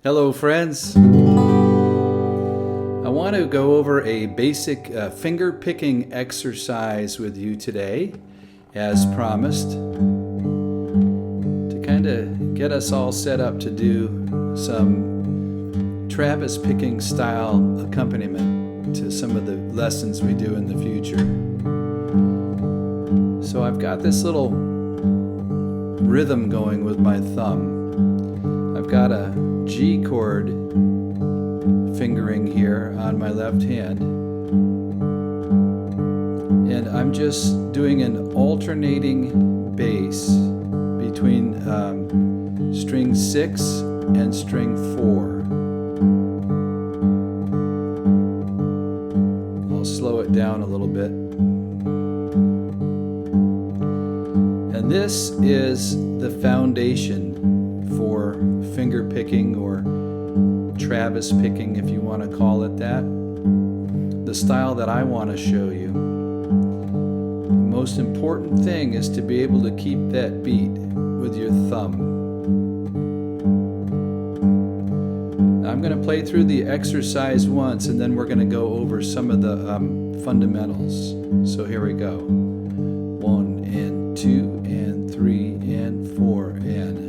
Hello friends. I want to go over a basic finger picking exercise with you today, as promised, to kind of get us all set up to do some Travis picking style accompaniment to some of the lessons we do in the future. So I've got this little rhythm going with my thumb. I've got a G chord fingering here on my left hand, and I'm just doing an alternating bass between string 6 and string 4. I'll slow it down a little bit. And this is the foundation for finger picking, or Travis picking if you want to call it that. The style that I want to show you. The most important thing is to be able to keep that beat with your thumb. I'm going to play through the exercise once, and then we're going to go over some of the fundamentals. So here we go. 1 and 2 and 3 and 4 and...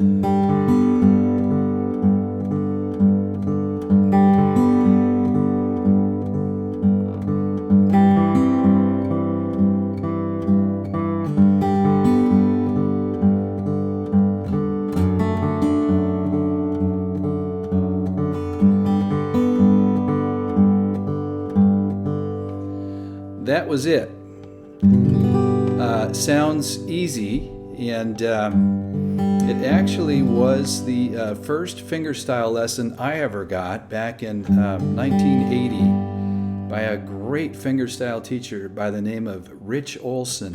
That was it. Sounds easy, and it actually was the first fingerstyle lesson I ever got back in 1980 by a great fingerstyle teacher by the name of Rich Olson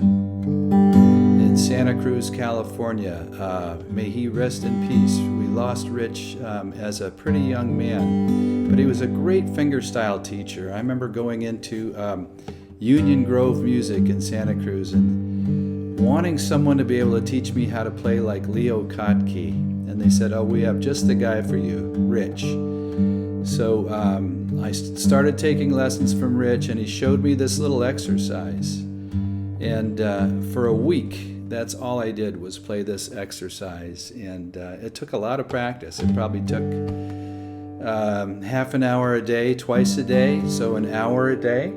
in Santa Cruz, California. May he rest in peace. We lost Rich as a pretty young man, but he was a great fingerstyle teacher. I remember going into Union Grove Music in Santa Cruz and wanting someone to be able to teach me how to play like Leo Kottke. And they said, "Oh, we have just the guy for you, Rich." So I started taking lessons from Rich, and he showed me this little exercise. And for a week, that's all I did was play this exercise. And it took a lot of practice. It probably took half an hour a day, twice a day, so an hour a day.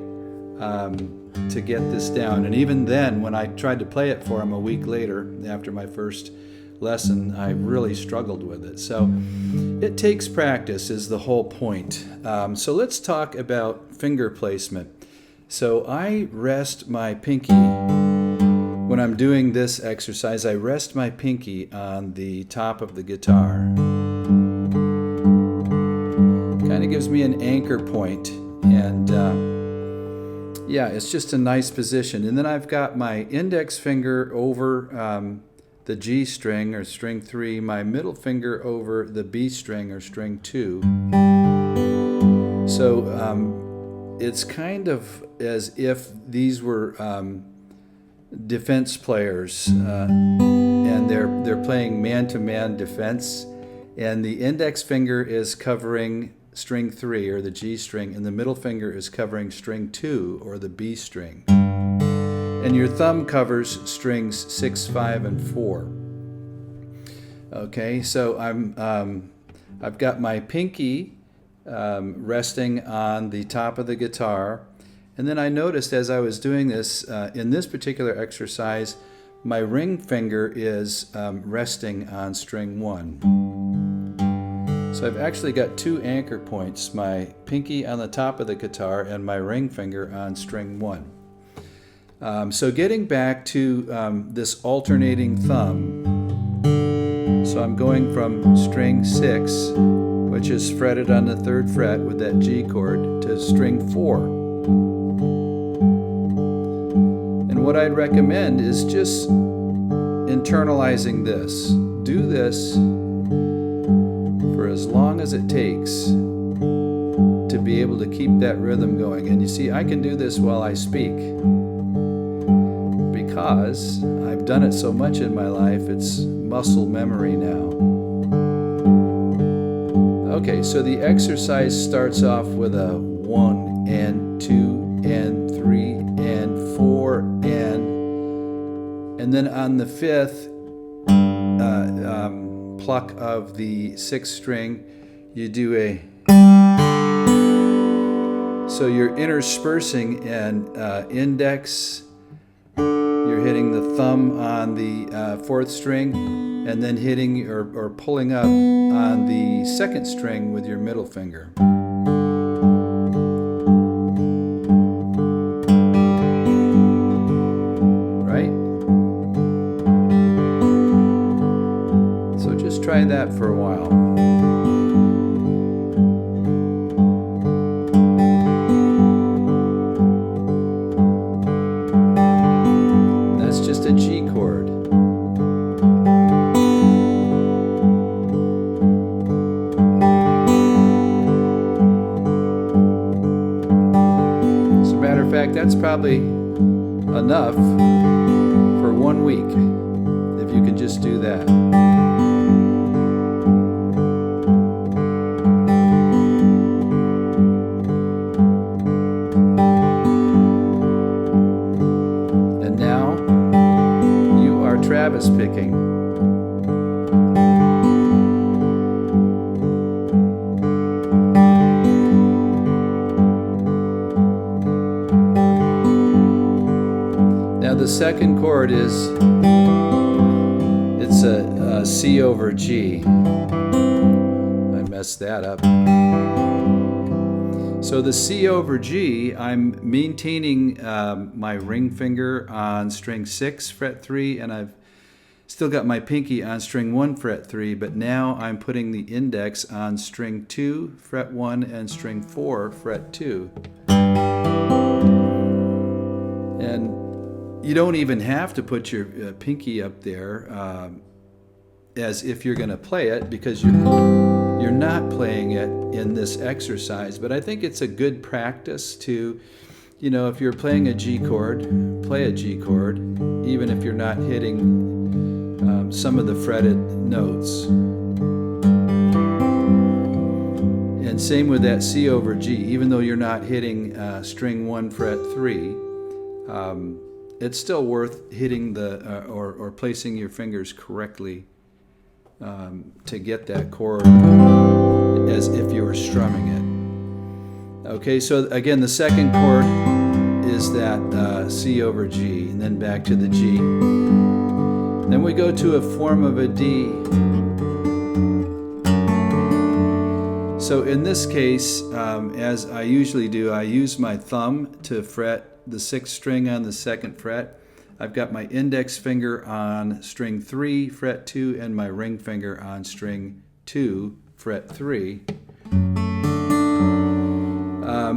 To get this down. And even then, when I tried to play it for him a week later, after my first lesson, I really struggled with it. So it takes practice is the whole point. So let's talk about finger placement. So I rest my pinky, when I'm doing this exercise, I rest my pinky on the top of the guitar. Kind of gives me an anchor point, and yeah, it's just a nice position. And then I've got my index finger over the G string, or string 3, my middle finger over the B string, or string 2. So it's kind of as if these were defense players, and they're playing man-to-man defense, and the index finger is covering string 3, or the G string, and the middle finger is covering string 2, or the B string. And your thumb covers strings 6, 5, and 4. Okay, so I've got my pinky resting on the top of the guitar, and then I noticed as I was doing this, in this particular exercise, my ring finger is resting on string 1. So I've actually got 2 anchor points, my pinky on the top of the guitar and my ring finger on string 1. So getting back to this alternating thumb, so I'm going from string 6, which is fretted on the 3rd fret with that G chord, to string 4. And what I'd recommend is just internalizing this. Do this for as long as it takes to be able to keep that rhythm going. And you see, I can do this while I speak because I've done it so much in my life, it's muscle memory now. Okay, so the exercise starts off with a 1 and 2 and 3 and 4 and then on the 5th pluck of the 6th string, you do a. So you're interspersing an index. You're hitting the thumb on the 4th string, and then hitting or pulling up on the 2nd string with your middle finger. Right? So just try that for a while. That's just a G chord. That's probably enough for 1 week if you can just do that. And now you are Travis picking. The second chord is, it's a C over G. I messed that up. So the C over G, I'm maintaining my ring finger on string 6, fret 3, and I've still got my pinky on string 1, fret 3, but now I'm putting the index on string 2, fret 1, and string 4, fret 2. And you don't even have to put your pinky up there as if you're going to play it, because you're not playing it in this exercise. But I think it's a good practice to, you know, if you're playing a G chord, play a G chord, even if you're not hitting some of the fretted notes. And same with that C over G, even though you're not hitting string 1, fret 3. It's still worth hitting the or placing your fingers correctly to get that chord as if you were strumming it. Okay, so again, the second chord is that C over G, and then back to the G. Then we go to a form of a D. So in this case, as I usually do, I use my thumb to fret the 6th string on the 2nd fret. I've got my index finger on string 3, fret 2, and my ring finger on string 2, fret 3.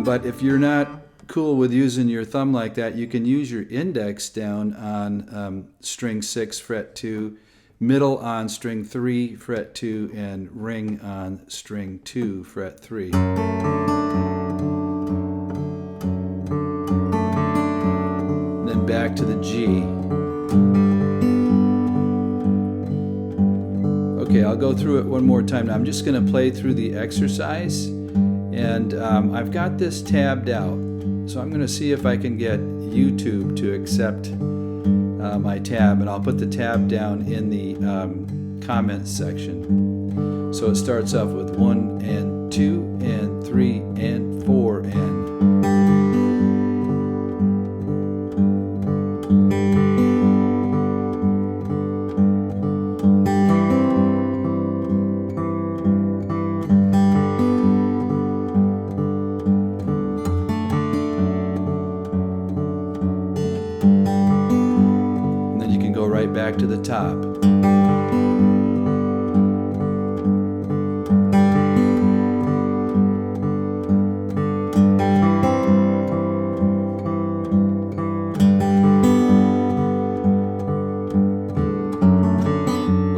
But if you're not cool with using your thumb like that, you can use your index down on string 6, fret 2, middle on string 3, fret 2, and ring on string 2, fret 3. Then back to the G. Okay, I'll go through it one more time. Now I'm just going to play through the exercise, and I've got this tabbed out. So I'm going to see if I can get YouTube to accept my tab, and I'll put the tab down in the comments section. So it starts off with 1 and 2 and 3 and 4 and. Right back to the top.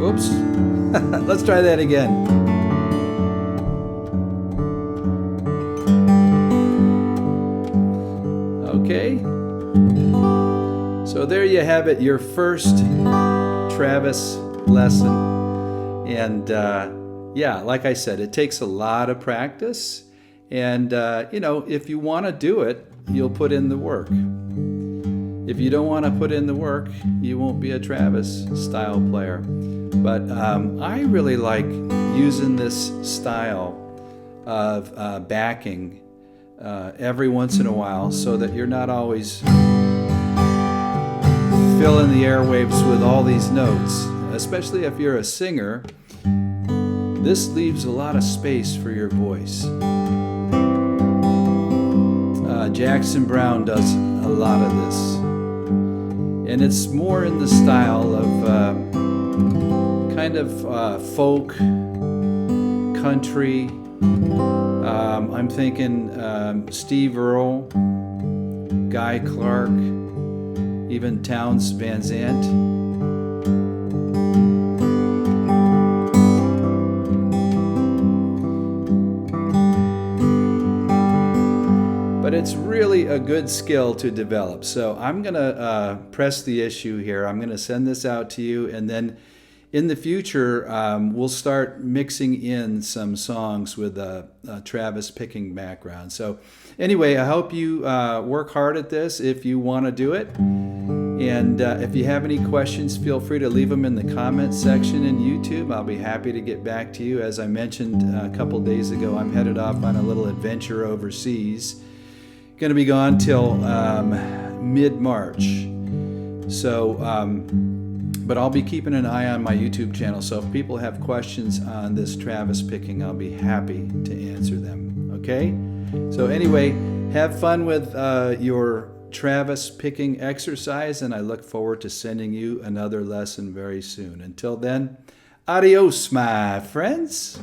Oops. Let's try that again. Okay. So there you have it, your first Travis lesson. And yeah, like I said, it takes a lot of practice. And, if you want to do it, you'll put in the work. If you don't want to put in the work, you won't be a Travis style player. But I really like using this style of backing every once in a while so that you're not always filling the airwaves with all these notes. Especially if you're a singer, this leaves a lot of space for your voice. Jackson Browne does a lot of this. And it's more in the style of kind of folk, country. I'm thinking Steve Earle, Guy Clark, even Townes Van Zandt. But it's really a good skill to develop. So I'm going to press the issue here. I'm going to send this out to you, and then in the future, we'll start mixing in some songs with a Travis picking background. So anyway, I hope you work hard at this if you want to do it. And if you have any questions, feel free to leave them in the comments section in YouTube. I'll be happy to get back to you. As I mentioned a couple days ago, I'm headed off on a little adventure overseas. Going to be gone till mid-March. So, but I'll be keeping an eye on my YouTube channel. So if people have questions on this Travis picking, I'll be happy to answer them. Okay? So anyway, have fun with your Travis picking exercise, and I look forward to sending you another lesson very soon. Until then, adios, my friends.